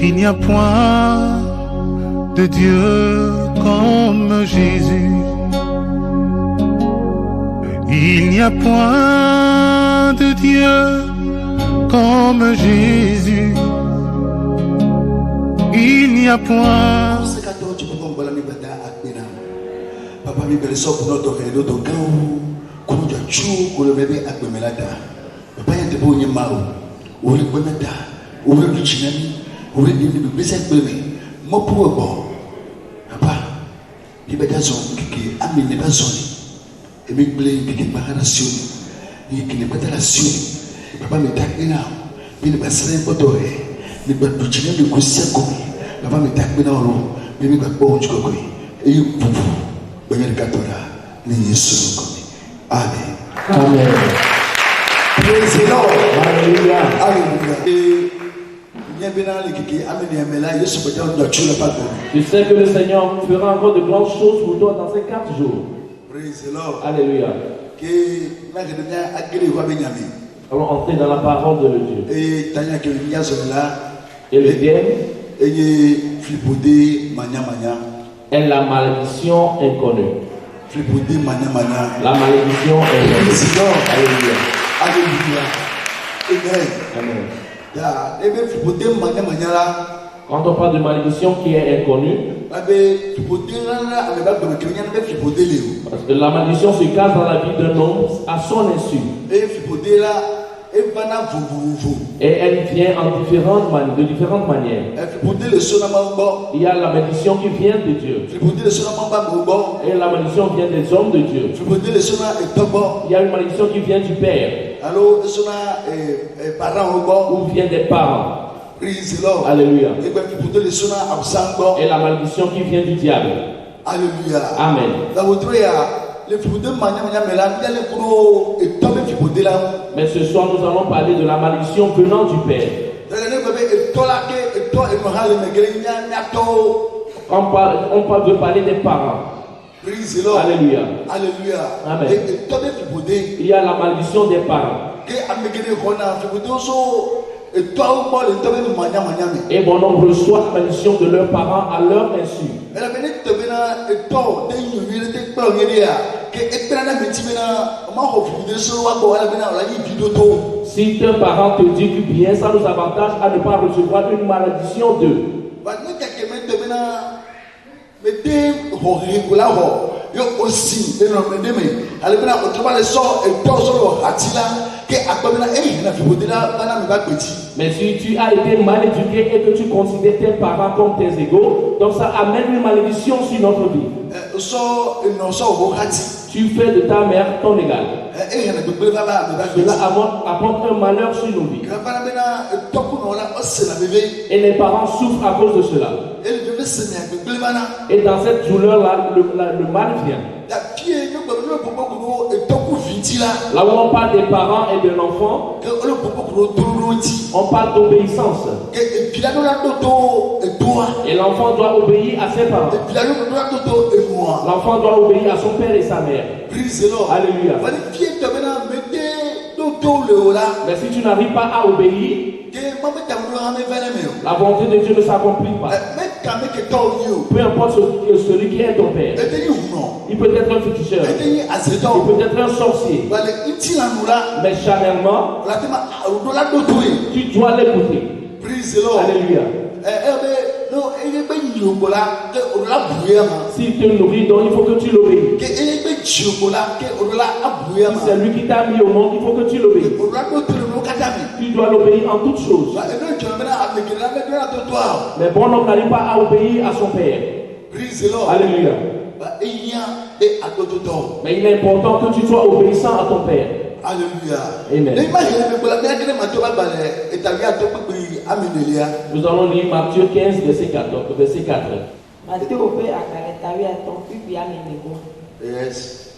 Il n'y a point de Dieu comme Jésus. Il n'y a point de Dieu comme Jésus. Il n'y a point. Papa mi belle so pour notre reine d'auto gao comme tu chou pour le bébé à Bemelada. Papa y a de bons mao. Ou le Bemelada, ou le Chinami, ou le bébé bébé. Moi pour bon. Papa, il va dans qui a mis les bazons. Et me plaît qui n'est pas relation. Il qui n'est pas relation. Papa me tape là. Il ne passe rien pour toi. Il va tout chiner de coucher comme. Papa me tape là au. Il me va bon du coco. Et il pou. Amen. Amen. Praise the Lord. Alléluia. Alléluia. Tu sais que le Seigneur fera encore de grandes choses pour toi dans ces 4 jours. Praise the Lord. Alléluia. Allons entrer dans la parole de Dieu. Et le thème est la malédiction inconnue. La malédiction inconnue. Alléluia. Amen. Quand on parle de malédiction qui est inconnue, parce que la malédiction se cache dans la vie d'un homme à son insu. Et elle vient de différentes manières. Il y a la malédiction qui vient de Dieu. Et la malédiction vient des hommes de Dieu. Il y a une malédiction qui vient du Père. Ou vient des parents. Alléluia. Et la malédiction qui vient du diable. Alléluia. Amen. Mais ce soir, nous allons parler de la malédiction venant du Père. On veut parler des parents. Alléluia. Alléluia. Amen. Il y a la malédiction des parents. Et bon nombre reçoivent la malédiction de leurs parents à leur insu. Si tes parents te disent que bien, ça nous avantage à ne pas recevoir une malédiction d'eux. Mais si tu as été mal éduqué et que tu considères tes parents comme tes égaux, donc ça amène une malédiction sur notre vie. Tu fais de ta mère ton égal. Cela apporte un malheur sur nos vies. Et les parents souffrent à cause de cela. Et dans cette douleur-là, le mal vient. Là où on parle des parents et de l'enfant, on parle d'obéissance. Et l'enfant doit obéir à ses parents. L'enfant doit obéir à son père et sa mère. Alléluia. Mais si tu n'arrives pas à obéir, la volonté de Dieu ne s'accomplit pas. Peu importe celui qui est ton père. Il peut être un féticheur. Il peut être un sorcier. Mais charnellement, tu dois l'écouter. Alléluia. S'il te nourrit, donc il faut que tu l'obéis. Si c'est lui qui t'a mis au monde, il faut que tu l'obéis. Tu dois l'obéir en toutes choses. Mais bon homme n'arrive pas à obéir à son père. Alléluia. Mais il est important que tu sois obéissant à ton père. Alléluia. Amen. Nous allons lire Matthieu 15, verset 4. Yes.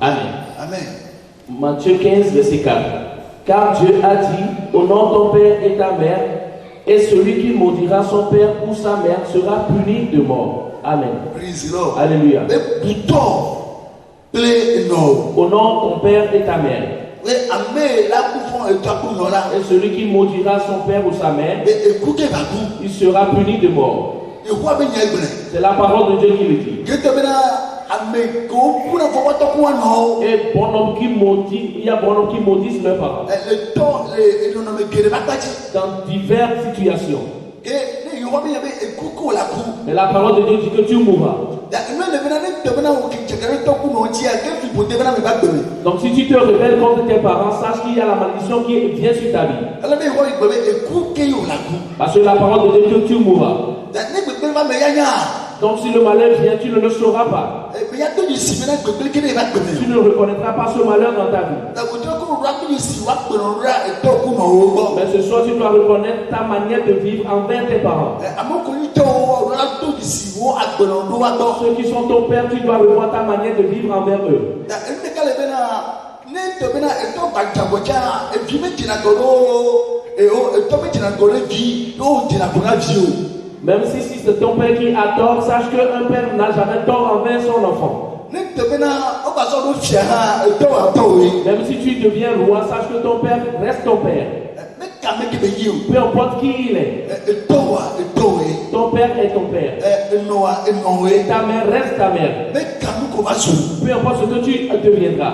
Amen. Amen. Matthieu 15, verset 4. Car Dieu a dit, honore ton père et ta mère, et celui qui maudira son père ou sa mère sera puni de mort. Amen. Praise the Lord. Alléluia. Honore ton père et ta mère. Et celui qui maudira son père ou sa mère, il sera puni de mort. C'est la parole de Dieu qui le dit. Et bon homme qui maudit, il y a bon homme qui maudissent leurs parents. Dans diverses situations. Mais la parole de Dieu dit que tu mourras. Donc si tu te rebelles contre tes parents, sache qu'il y a la malédiction qui vient sur ta vie. Parce que la parole de Dieu dit que tu mourras. Donc si le malheur vient, tu ne le sauras pas. Tu ne reconnaîtras pas ce malheur dans ta vie. Mais ce soir, tu dois reconnaître ta manière de vivre envers tes parents. Ceux qui sont ton père, tu dois revoir ta manière de vivre envers eux. Même si c'est ton père qui a tort, sache qu'un père n'a jamais tort envers son enfant. Même si tu deviens roi, sache que ton père reste ton père. Peu importe qui il est. Ton père est ton père. Et ta mère reste ta mère. Peu importe ce que tu deviendras.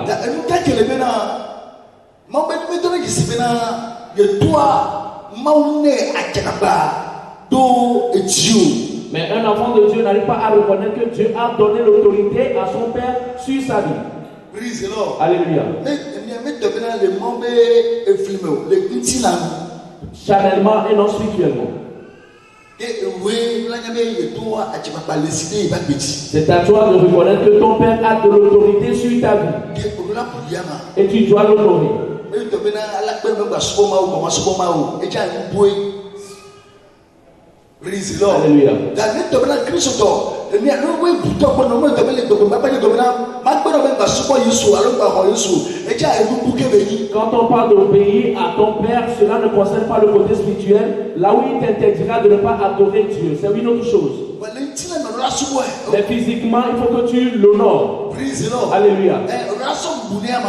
Mais un enfant de Dieu n'arrive pas à reconnaître que Dieu a donné l'autorité à son père sur sa vie. Alléluia. Charnellement et non spirituellement. C'est à toi de reconnaître que ton père a de l'autorité sur ta vie. Et tu dois l'honorer. Alléluia. Quand on parle d'obéir à ton père, cela ne concerne pas le côté spirituel. Là où il t'interdira de ne pas adorer Dieu, c'est une autre chose. Mais physiquement, il faut que tu l'honores. Alléluia.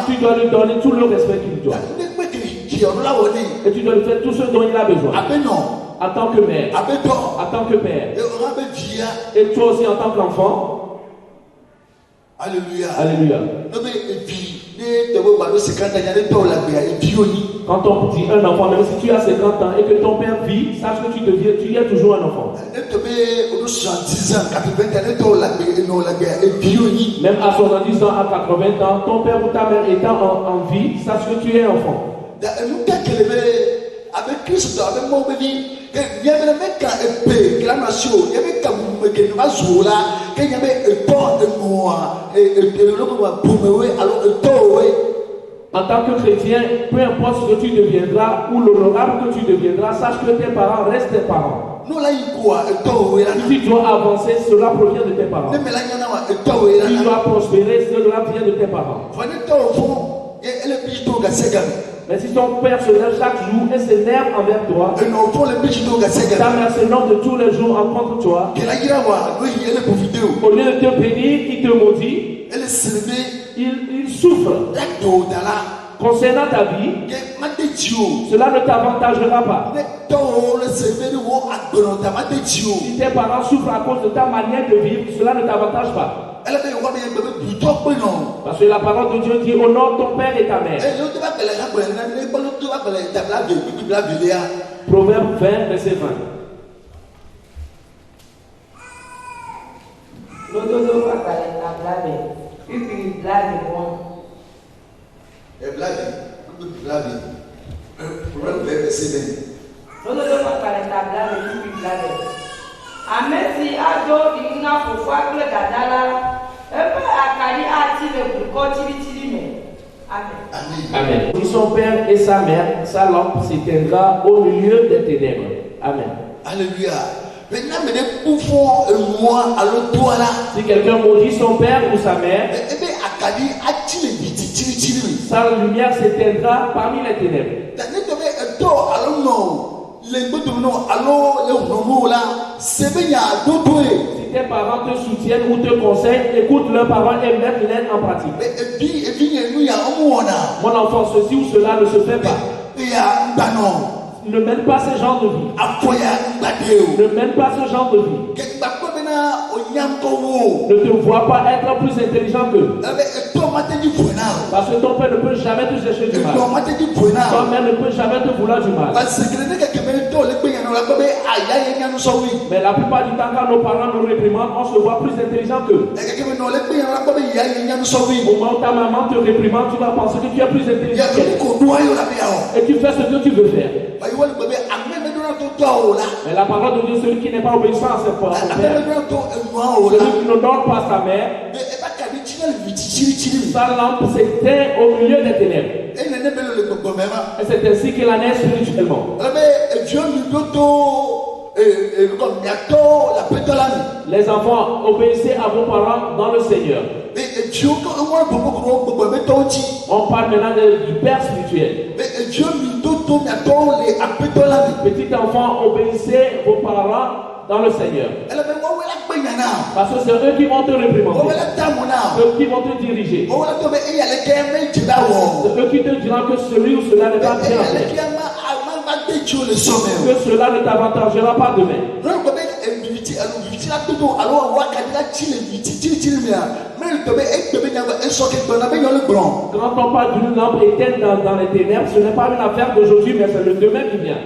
Tu dois lui donner tout le respect qu'il doit. Et tu dois lui faire tout ce dont il a besoin. En tant que mère, en tant que père, et toi aussi en tant qu'enfant. Alléluia. Alléluia. Quand on dit un enfant, même si tu as 50 ans et que ton père vit, sache que tu es toujours un enfant. Même à 70 ans, à 80 ans, ton père ou ta mère étant en vie, sache que tu es enfant. Avec Christ, avec mon béni, que y avait un mec qui a épée, qui a nation, y avait un qui a zoula, qu'il y avait un port de moi, et le poumewe, alors un towe. En tant que chrétien, peu importe ce que tu deviendras ou l'honorable que tu deviendras, sache que tes parents restent tes parents. Si tu dois avancer, cela provient de tes parents. Si tu dois prospérer, cela vient de tes parents. Mais si ton père se lève chaque jour et s'énerve envers toi, ta mère se nomme de tous les jours contre toi, au lieu de te bénir, il te maudit, il souffre. Concernant ta vie, cela ne t'avantagera pas. Si tes parents souffrent à cause de ta manière de vivre, cela ne t'avantage pas. Parce que la parole de Dieu dit honore ton père et ta mère. Proverbe 20, verset 20. Amesi ado imuna fofo akle dadala ebe akari ati le buko tiri me. Amen. Amen. Si son père et sa mère, sa lampe s'éteindra au milieu des ténèbres. Amen. Alléluia. Si quelqu'un maudit son père ou sa mère, sa lumière s'éteindra parmi les ténèbres. Si tes parents te soutiennent ou te conseillent, écoute leurs paroles et mets-les en pratique. Mon enfant, ceci ou cela ne se fait pas. Ne mène pas ce genre de vie. Ne mène pas ce genre de vie. Ne te vois pas être plus intelligent qu'eux. Parce que ton père ne peut jamais te chercher du mal. Ton mère ne peut jamais te vouloir du mal. Mais la plupart du temps, quand nos parents nous réprimandent, on se voit plus intelligent qu'eux. Au moment où ta maman te réprimande, tu vas penser que tu es plus intelligent qu'elle. Et tu fais ce que tu veux faire. Mais la parole de Dieu, celui qui n'est pas obéissant à ses parents, celui qui ne donne pas sa mère, sa lampe s'éteint au milieu des ténèbres. Et c'est ainsi qu'il en est spirituellement. Les enfants, obéissez à vos parents dans le Seigneur. On parle maintenant du Père spirituel. Petit enfant, obéissez vos parents dans le Seigneur. Parce que c'est eux qui vont te réprimander. C'est eux qui vont te diriger. C'est eux qui te diront que celui ou cela n'est pas bien fait. Que cela ne t'avantagera pas demain. Quand on parle d'une lampe éteinte dans les ténèbres, ce n'est pas une affaire d'aujourd'hui, mais c'est le demain qui vient.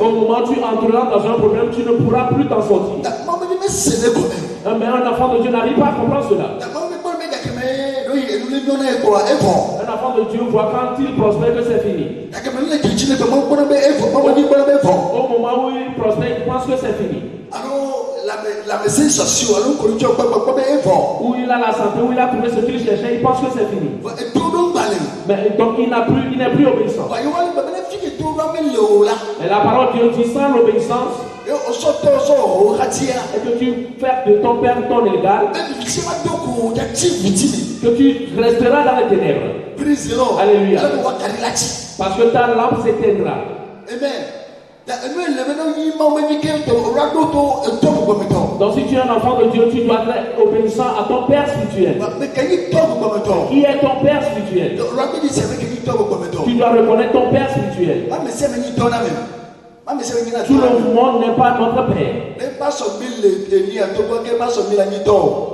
Au moment où tu entreras dans un problème, tu ne pourras plus t'en sortir. Mais un enfant de Dieu n'arrive pas à comprendre cela. Un enfant de Dieu voit quand il prospère que c'est fini. Au moment où il prospère, il pense que c'est fini. Où il a la santé, où il a trouvé ce qu'il cherchait, il pense que c'est fini. Mais donc il n'est plus obéissant. Et la parole de Dieu dit sans l'obéissance, et que tu fais de ton père ton égal, que tu resteras dans les ténèbres. Alléluia. Parce que ta lampe s'éteindra. Amen. Donc si tu es un enfant de Dieu, tu dois être obéissant à ton Père spirituel. Qui est ton Père spirituel? Tu dois reconnaître ton Père spirituel. Tout le monde n'est pas notre Père.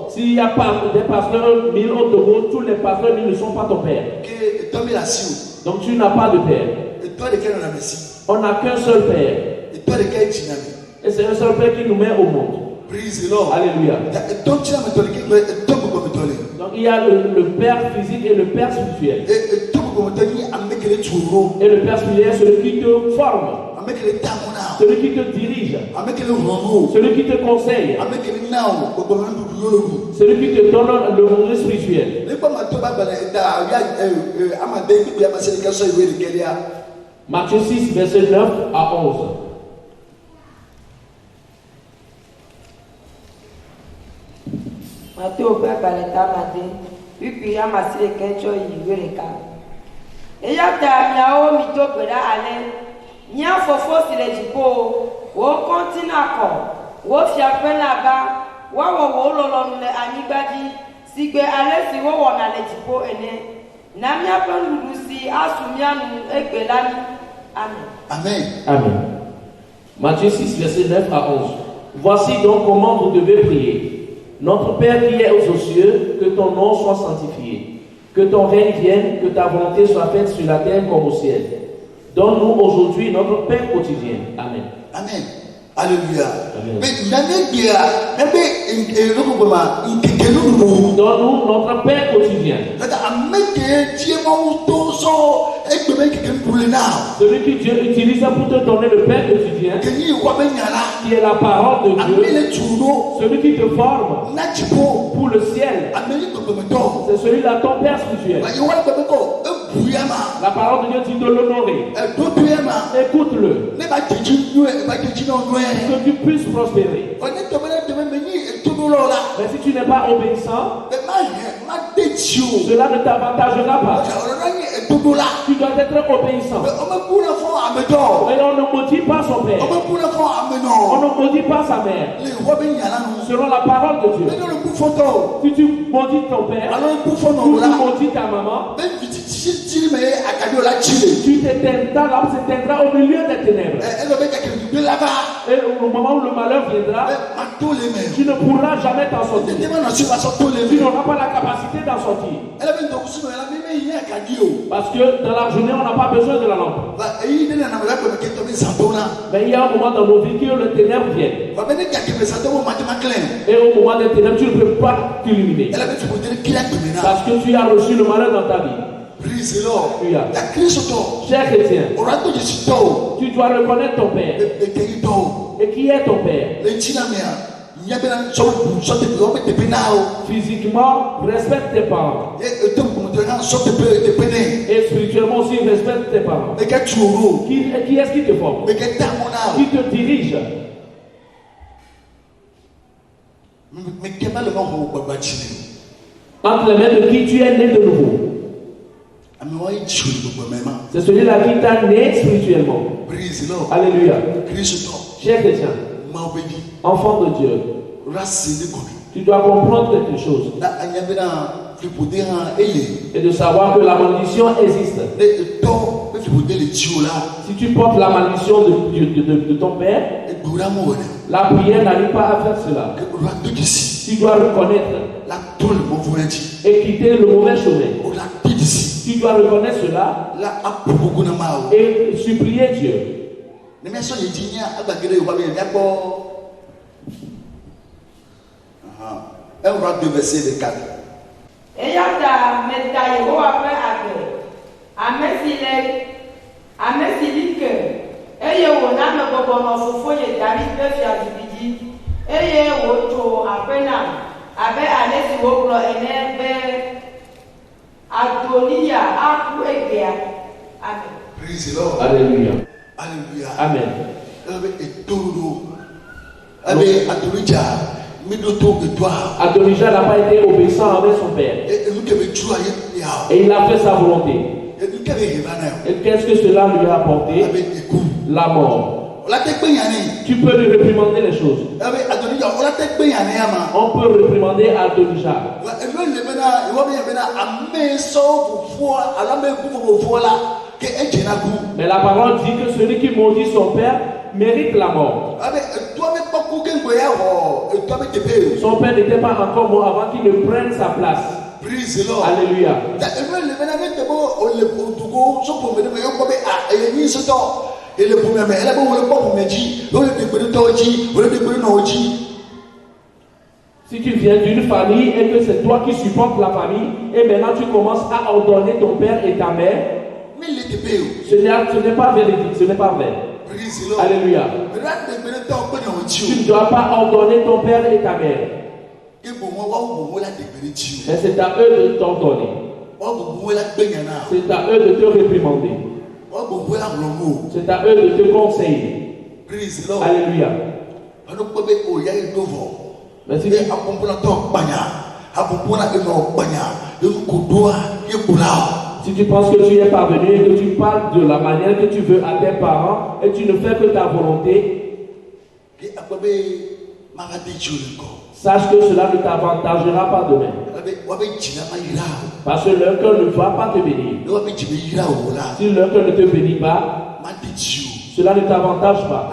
S'il n'y a pas des pasteurs 1000 au Togo, tous les pasteurs 1000 ne sont pas ton Père. Donc tu n'as pas de Père. On n'a qu'un seul Père. Et c'est un seul Père qui nous met au monde. Alléluia. Donc il y a le Père physique et le Père spirituel. Et le Père spirituel, c'est celui qui te forme, celui qui te dirige, celui qui te conseille, celui qui te donne le monde spirituel. Matthieu 6, verset 9 à 11. Matthieu baleta mate, puis ya masile kencho yiwereka. Eya ta miao mito bera ale, nya fofo sile jipo, wo kontina ko, wo fiape laba, wo lolo nle anigbaji, sigbe ale si wo wona le jipo ene. Na mia pendudu si asumianu egbelani. Amen. Amen. Amen. Matthieu 6, verset 9 à 11. Voici donc comment vous devez prier. Notre Père qui est aux cieux, que ton nom soit sanctifié, que ton règne vienne, que ta volonté soit faite sur la terre comme au ciel. Donne-nous aujourd'hui notre pain quotidien. Amen. Amen. Alléluia. Donne-nous notre pain quotidien. Celui que Dieu utilise pour te donner le pain quotidien, qui est la parole de Dieu, celui qui te forme pour le ciel, c'est celui-là, ton Père spirituel. La parole de Dieu dit de l'honorer. Écoute-le. Que tu puisses prospérer. Mais si tu n'es pas obéissant, cela ne t'avantagera pas. Tu dois être obéissant. Et on ne maudit pas son père. On ne maudit pas mère. Selon la parole de Dieu. Si tu maudis ton père, ou tu maudis ta maman, tu t'éteindras au milieu des ténèbres. Et au moment où le malheur viendra, tu ne pourras jamais t'en sortir. Tu n'auras pas la capacité d'en sortir. Parce que dans la journée, on n'a pas besoin de la lampe. Mais il y a un moment dans nos vies que le ténèbre vient. Et au moment des ténèbres, tu ne peux pas t'illuminer. Parce que tu as reçu le malheur dans ta vie. Cher chrétien, tu dois reconnaître ton père. Et qui est ton père? Physiquement, respecte tes parents. Et spirituellement aussi, respecte tes parents. Qui est-ce qui te forme? Qui te dirige? Entre les mains de qui tu es né de nouveau. C'est celui-là qui t'a né spirituellement. Alléluia. Cher chrétien, enfant de Dieu, tu dois comprendre quelque chose. Et de savoir que la malédiction existe. Si tu portes la malédiction de ton père, la prière n'arrive pas à faire cela. Tu dois reconnaître et quitter le mauvais chemin. Tu dois reconnaître cela et supplier Dieu. Hébreux 2, verset 4. Praise the Lord. Alléluia. Alléluia. Amen. Adonijah n'a pas été obéissant avec son père. Et il a fait sa volonté. Et qu'est-ce que cela lui a apporté? La mort. Tu peux lui réprimander les choses. On peut réprimander Adonijah. Mais la parole dit que celui qui maudit son père mérite la mort. Son père n'était pas encore mort avant qu'il ne prenne sa place. Alléluia. Si tu viens d'une famille et que c'est toi qui supportes la famille, et maintenant tu commences à ordonner ton père et ta mère, ce n'est pas véridique, ce n'est pas vrai. Alléluia. Tu ne dois pas ordonner ton père et ta mère. Mais c'est à eux de t'ordonner. C'est à eux de te réprimander. C'est à eux de te conseiller. Alléluia. Mais si tu penses que tu es parvenu et que tu parles de la manière que tu veux à tes parents et tu ne fais que ta volonté, sache que cela ne t'avantagera pas demain. Parce que leur cœur ne va pas te bénir. Si leur cœur ne te bénit pas, cela ne t'avantage pas.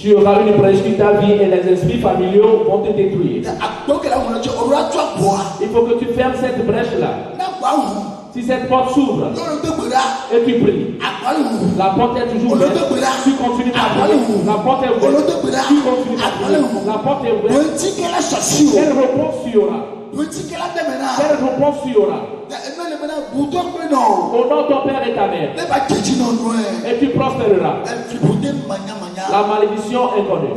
Tu auras une brèche dans ta vie et les esprits familiaux vont te détruire. Il faut que tu fermes cette brèche-là. Si cette porte s'ouvre et tu pries, la porte est toujours ouverte. Tu continues à prier. La porte est ouverte. Tu continues à prier. La porte est ouverte. Quelle réponse tu auras? Quelle réponse tu auras? Au nom de ton père et ta mère. Et tu prospéreras. La malédiction inconnue.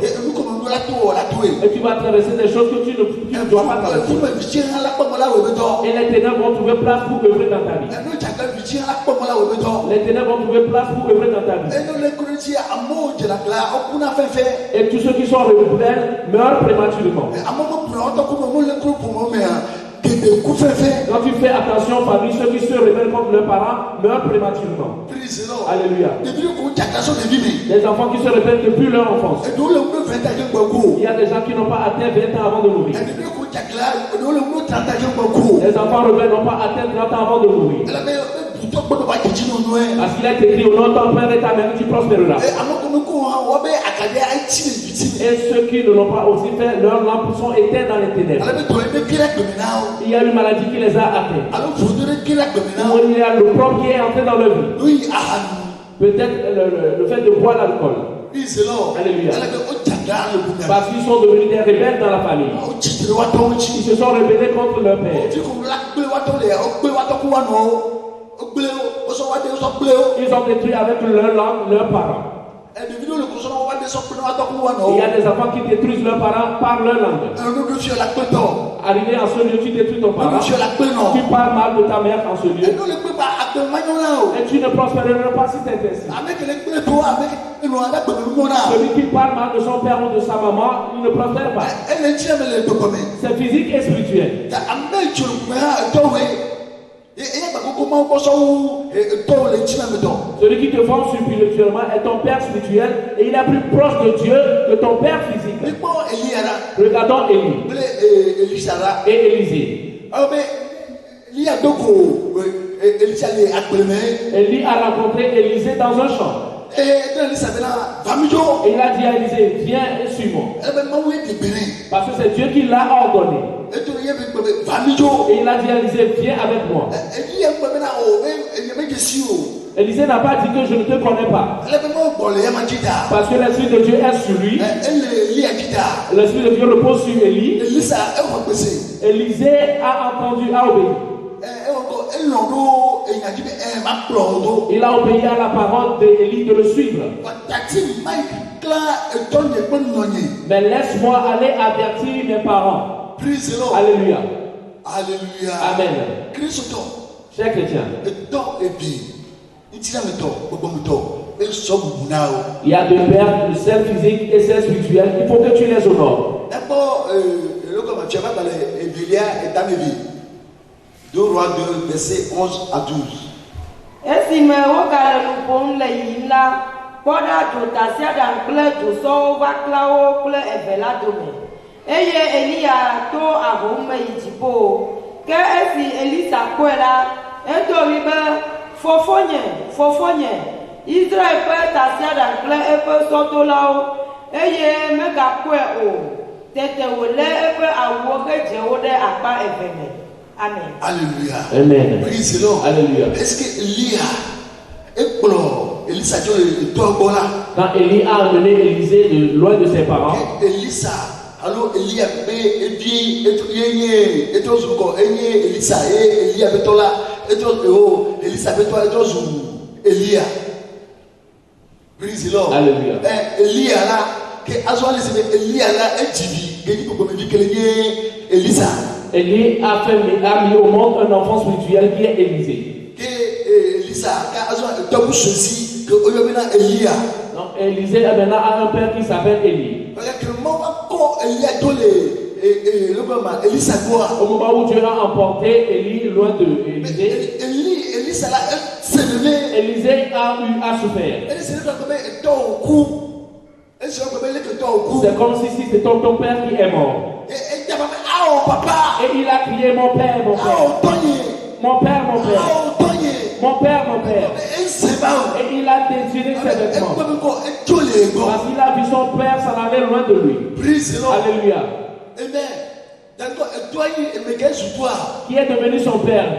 Et tu vas traverser des choses que tu ne dois pas traverser. Et les ténèbres vont trouver place pour œuvrer dans ta vie. Les ténèbres vont trouver place pour œuvrer dans ta vie. Et tous ceux qui sont rebelles meurent prématurément. Quand tu fais attention, famille, ceux qui se rebellent contre leurs parents meurent prématurément. Alléluia. Les enfants qui se rebellent depuis leur enfance. Il y a des gens qui n'ont pas atteint 20 ans avant de mourir. Les enfants rebelles n'ont pas atteint 30 ans avant de mourir. Parce qu'il a été écrit au nom de ton père et ta mère, tu prospéreras. Et ceux qui ne l'ont pas aussi fait, leurs lampes sont éteintes dans les ténèbres. Il y a une maladie qui les a atteints. Ou il y a le propre qui est entré dans leur vie. Peut-être le fait de boire l'alcool. Alléluia. Parce qu'ils sont devenus des rebelles dans la famille. Ils se sont rebellés contre leur père. Ils ont détruit avec leur langue leurs parents. Il y a des enfants qui détruisent leurs parents par leur langue. Arrivé en ce lieu, tu détruis ton parent. Tu parles mal de ta mère en ce lieu. Et tu ne prospéreras pas si tu es ainsi. Celui qui parle mal de son père ou de sa maman, il ne prospère pas. C'est physique et spirituel. Celui qui te forme spirituellement est ton père spirituel et il est plus proche de Dieu que ton père physique. Regardons Élie et Élisée. Élie a rencontré Élisée dans un champ. Et il a dit à Élisée, viens et suis-moi. Parce que c'est Dieu qui l'a ordonné. Et il a dit à Élisée, viens avec moi. Élisée n'a pas dit que je ne te connais pas. Parce que l'Esprit de Dieu est sur lui. L'Esprit de Dieu repose sur Élie. Élisée a entendu, a obéi. Il a obéi à la parole d'Élie de le suivre. Mais laisse-moi aller avertir mes parents. Alléluia. Amen. Chers chrétiens, il y a deux pères, celle physique et celle spirituelle. Il faut que tu les honores. 2 Rois 2, versets 11 à 12. Esime wogale lupom le yim la, kpɔɖa dzotasiaɖam kple dzosɔwo va kla wo kple eve la dome. Eye Eliya to ahom me yi dziƒo. Ke esi Elisa kpɔe la, edo ɣli be, fofonye, Israel ƒe tasiaɖam kple eƒe sɔdolawo, eye megakpɔe o. Tete wòlé eƒe awuwo hedze wo ɖe akpa eve me. Amen. Alléluia. Amen. Praise the Lord. Alléluia. Est-ce que Elia Elisa quand Élie a amené Élisée de loin de ses parents, Elisa, alors Elia Elisa et Elia betola Elisa betola Elia. Praise the Lord. Alléluia. Elia là que Azoali c'est Elia là et Jibi, que dit comme dit que Elisa. Élie a mis au monde un enfant spirituel qui est Élisée. Donc Élisée maintenant a un père qui s'appelle Élie. Au moment où Dieu a emporté Élie loin de Élisée, Élisée a souffert. C'est comme si c'était ton père qui est mort. Et il a crié, mon père, mon père. Mon père, mon père. Mon père, mon père. Et il a déchiré ses vêtements. Parce qu'il a vu son père s'en aller loin de lui. Alléluia. Qui est devenu son père?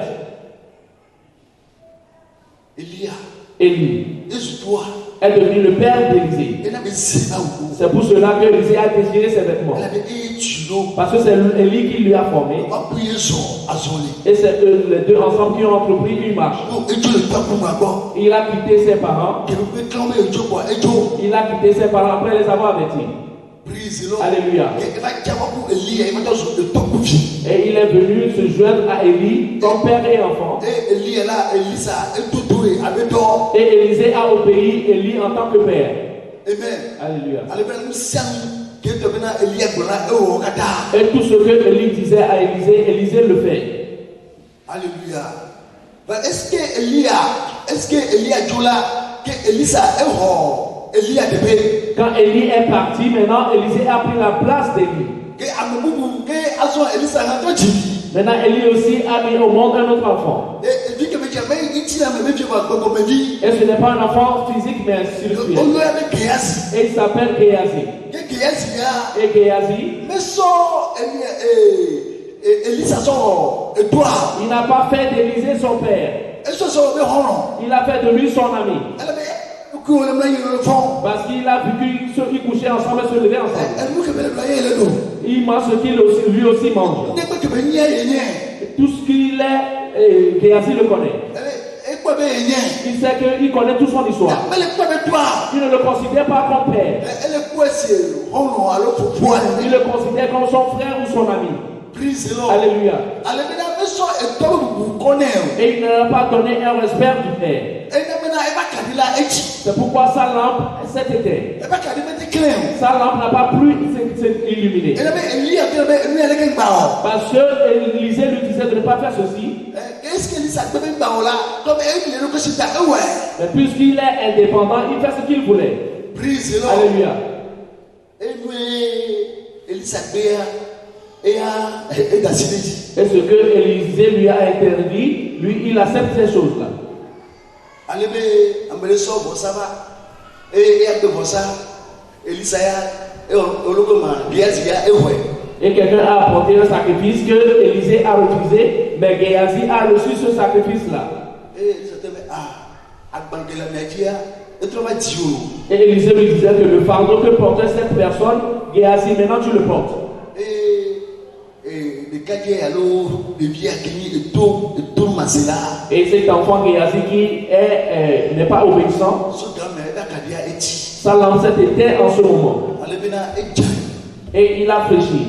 Élie est devenu le père d'Élisée. C'est pour cela que Élisée a déchiré ses vêtements. Parce que c'est Élie qui lui a formé. Et c'est les deux ensemble qui ont entrepris une marche. Il a quitté ses parents. Il a quitté ses parents après les avoir avertis. Alléluia. Et il est venu se joindre à Élie, son père et enfant. Et Élisée a obéi Élie en tant que père. Amen. Alléluia. Et tout ce que Élie disait à Élisée, Élisée le fait. Alléluia. Est-ce que Élie a dit là que Élisa est hors? Élie a débé. Quand Élie est parti, maintenant Élisée a pris la place d'Élie. Maintenant Élie aussi a mis au monde un autre enfant. Et ce n'est pas un enfant physique mais spirituel. Et il s'appelle Géasi. Et Géasi, il n'a pas fait d'Élisée son père. Il a fait de lui son ami. Parce qu'il a vu qu'ils couchaient ensemble et se levaient ensemble. Il mange ce qu'il lui aussi mange. Tout ce qu'il est, Géasi le connaît. Il sait qu'il connaît toute son histoire. Il ne le considère pas comme père. Il le considère comme son frère ou son ami. Alléluia. Et il ne n'a pas donné un respect du père. C'est pourquoi sa lampe s'est éteinte. Sa lampe n'a pas pu s'illuminer. Parce que Élisée lui disait de ne pas faire ceci. Mais puisqu'il est indépendant, il fait ce qu'il voulait. Alléluia. Et ce que Élisée lui a interdit, lui, il accepte ces choses-là. Et quelqu'un a apporté un sacrifice que Élisée a refusé, mais Géasi a reçu ce sacrifice-là. Et Élisée lui disait que le fardeau que portait cette personne, Géasi, maintenant tu le portes. Et cet enfant Géasi qui n'est pas obéissant, sa lampe s'est éteinte en ce moment. Et il a fléchi.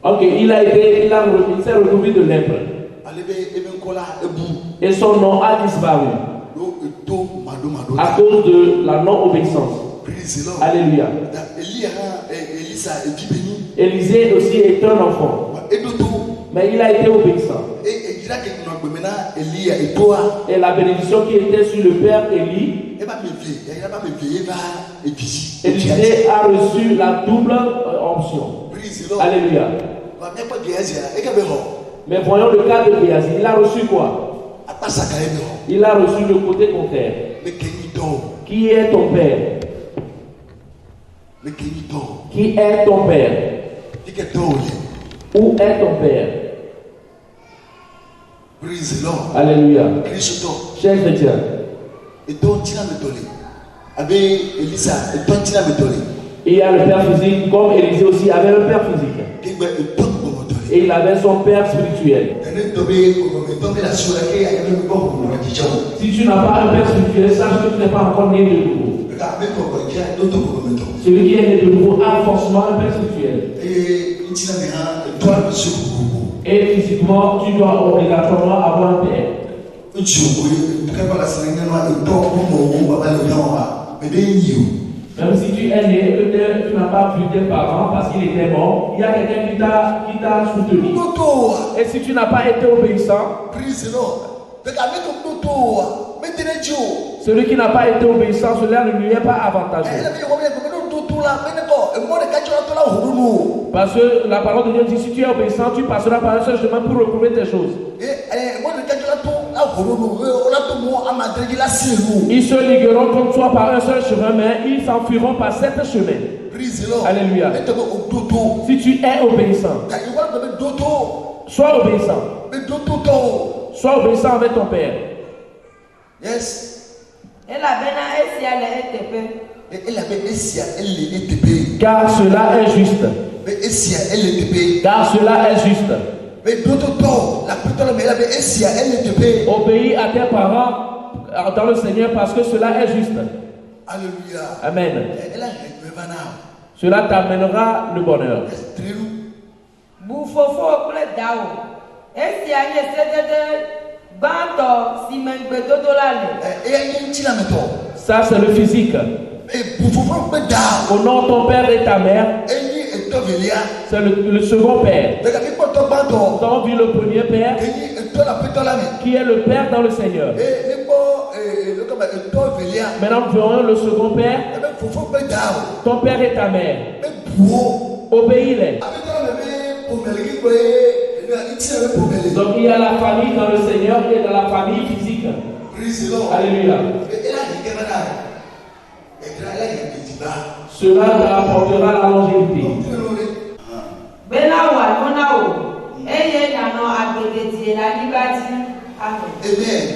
Ok, il s'est retrouvé de lèpre. Et son nom a disparu à cause de la non-obéissance. Alléluia. Élisée aussi est un enfant. Mais il a été obéissant. Et la bénédiction qui était sur le père Élie, Élisée a reçu la double option. Alléluia. Mais voyons le cas de Géasi. Il a reçu quoi? Il a reçu le côté contraire. Qui est ton père? Qui est ton père? Où est ton père? Alléluia. Chers chrétiens, il y a le père physique, comme Élisée aussi avait un père physique. Et il avait son père spirituel. Si tu n'as pas un père spirituel, sache que tu n'es pas encore né de nouveau. Celui qui est né de nouveau a forcément un père spirituel. Et physiquement, tu dois obligatoirement avoir un père. Même si tu es né, peut-être tu n'as pas vu tes parents parce qu'il était mort, il y a quelqu'un qui t'a soutenu. Et si tu n'as pas été obéissant, celui qui n'a pas été obéissant, cela ne lui est pas avantageux. Parce que la parole de Dieu dit, si tu es obéissant, tu passeras par un seul chemin pour retrouver tes choses. Ils se ligueront comme toi par un seul chemin, mais ils s'enfuiront par 7 chemins. Alléluia. Si tu es obéissant, sois obéissant. Sois obéissant avec ton père. Yes. Car cela est juste. Car cela est juste. Obéis à tes parents dans le Seigneur parce que cela est juste. Alléluia. Amen. Cela t'amènera le bonheur. Ça c'est le physique. Honore ton père et ta mère. C'est le second père. Nous avons vu le premier père qui est le père dans le Seigneur. Maintenant nous verrons le second père. Ton père et ta mère. Obéis-les. Donc il y a la famille dans le Seigneur et dans la famille physique. Alléluia. Cela apportera la longévité.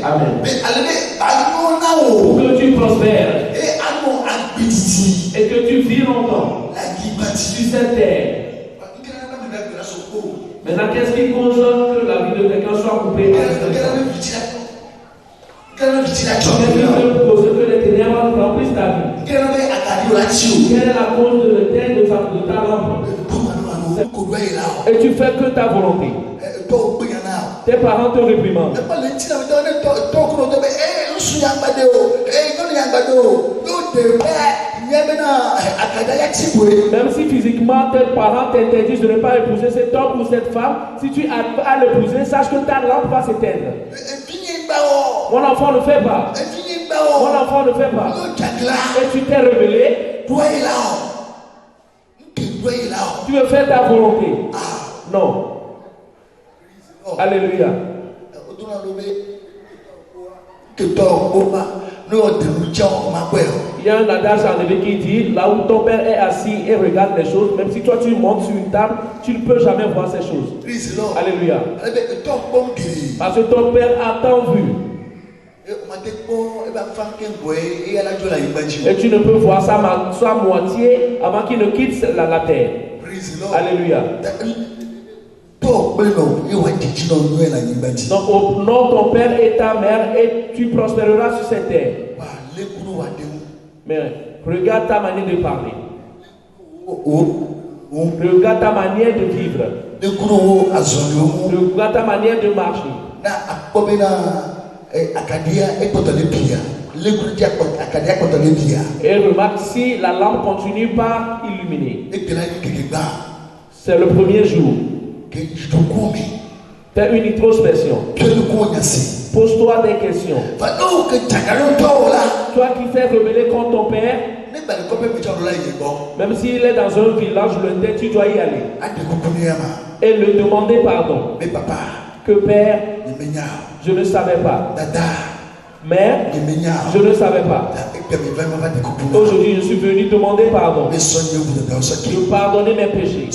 Amen. Pour que tu prospères et que tu vis longtemps sur cette terre. Maintenant, qu'est-ce qui cause que la vie de quelqu'un soit coupée? Qu'est-ce qui cause que les ténèbres remplissent ta vie? Quelle est la cause de l'éteinte de ta lampe? Et tu fais que ta volonté. Tes parents te réprimandent. Même si physiquement tes parents t'interdisent de ne pas épouser cet homme ou cette femme, si tu as à l'épouser, sache que ta lampe va s'éteindre. Mon enfant ne fait pas. Mon enfant ne fait pas. Et tu t'es rebellé. Tu veux faire ta volonté. Non. Alléluia. Il y a un adage en hébreu qui dit, là où ton père est assis et regarde les choses, même si toi tu montes sur une table, tu ne peux jamais voir ces choses. Alléluia. Parce que ton père a tant vu. Et tu ne peux voir sa moitié avant qu'il ne quitte la terre. Alléluia. Donc honore ton père et ta mère et tu prospéreras sur cette terre. Mais regarde ta manière de parler. Regarde ta manière de vivre. Regarde ta manière de marcher. Et remarque si la lampe continue pas illuminée. C'est le premier jour. Fais une introspection. Pose-toi des questions. Toi qui fais rebeller contre ton père, même s'il est dans un village lointain, tu dois y aller et lui demander pardon. Que père, je ne savais pas. Mère, je ne savais pas. Aujourd'hui, je suis venu demander pardon. Je pardonner mes péchés.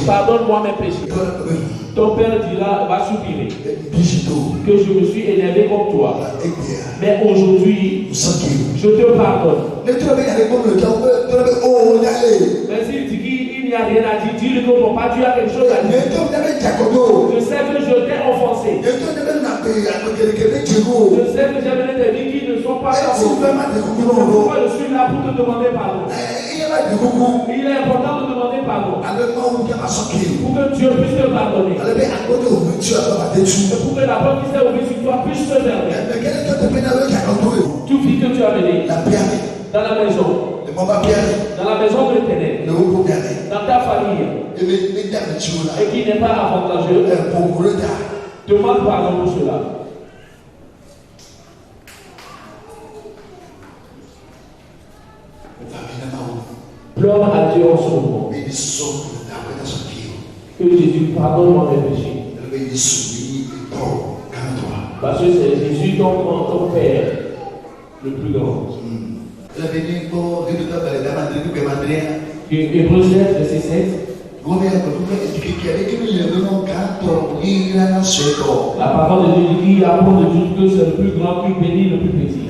Pardonne-moi mes péchés. Ton père va soupirer que je me suis énervé contre toi. Mais aujourd'hui, je te pardonne. Mais s'il dit qu'il n'y a rien à dire, dis-le que mon papa, tu as quelque chose à dire. Je sais que je t'ai offensé. Je sais que j'ai mené des vies qui ne sont pas ta volonté. Pourquoi je suis là pour te demander pardon? Il est important de demander pardon. Pour que Dieu puisse te pardonner. Et pour que la porte qui s'est ouverte sur toi puisse se fermer. Tout vie que tu as mené dans la maison. Dans la maison de l'Éternel. Dans ta famille. Et qui n'est pas avantageux. Demande pardon pour cela. Pleure à Dieu en ce moment. Que Jésus pardonne-moi mes péchés. Parce que c'est Jésus ton Père, le plus grand. Hébreux 7, verset 7. La parole de Dieu dit apprend de Dieu que c'est le plus grand qui bénit le plus petit.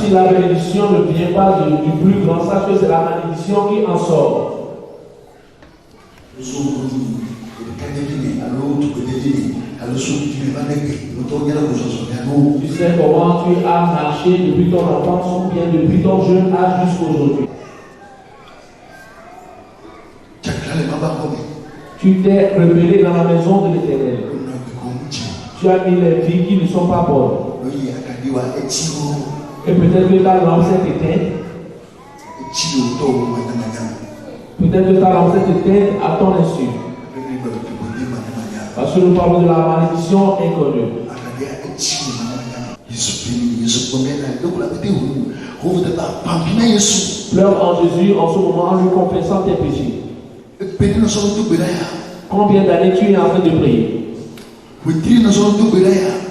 Si la bénédiction ne vient pas du plus grand, sache que c'est la malédiction qui en sort. Tu sais comment tu as marché depuis ton enfance ou bien depuis ton jeune âge jusqu'à aujourd'hui. Tu t'es rebellé dans la maison de l'Éternel. Tu as mis les vies qui ne sont pas bonnes. Et peut-être que ta lampe s'est éteinte. Peut-être que ta lampe s'est éteinte à ton insu. Parce que nous parlons de la malédiction inconnue. Pleure en Jésus en ce moment en lui confessant tes péchés. Combien d'années tu es en train de prier?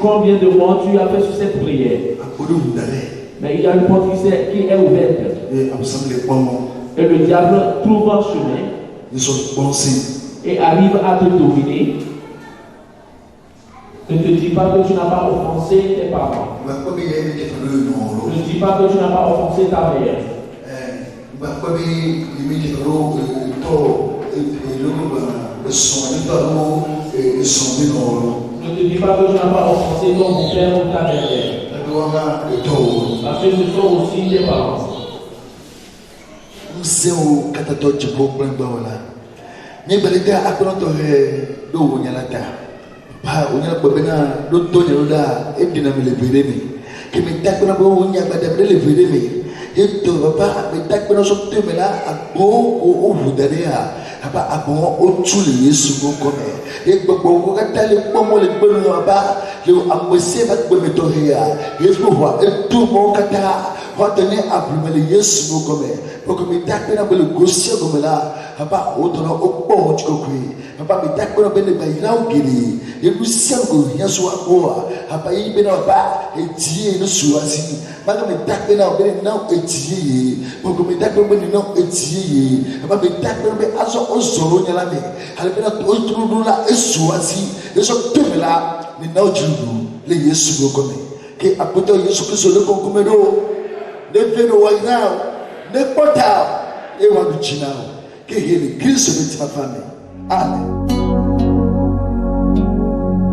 Combien de mois tu as fait sur cette prière? Mais il y a une porte qui est ouverte. Et le diable trouve un chemin et arrive à te dominer. Ne te dis pas que tu n'as pas offensé tes parents. Ne dis pas que tu n'as pas offensé ta mère. Ne te dis pas que tu n'as pas offensé ton père ou ta mère. Parce que ce sont aussi tes parents.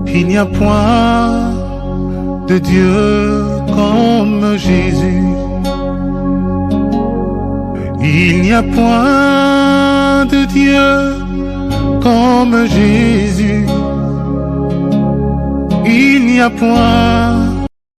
Il n'y a point de Dieu comme Jésus. Il n'y a point de Dieu comme Jésus. Il n'y a point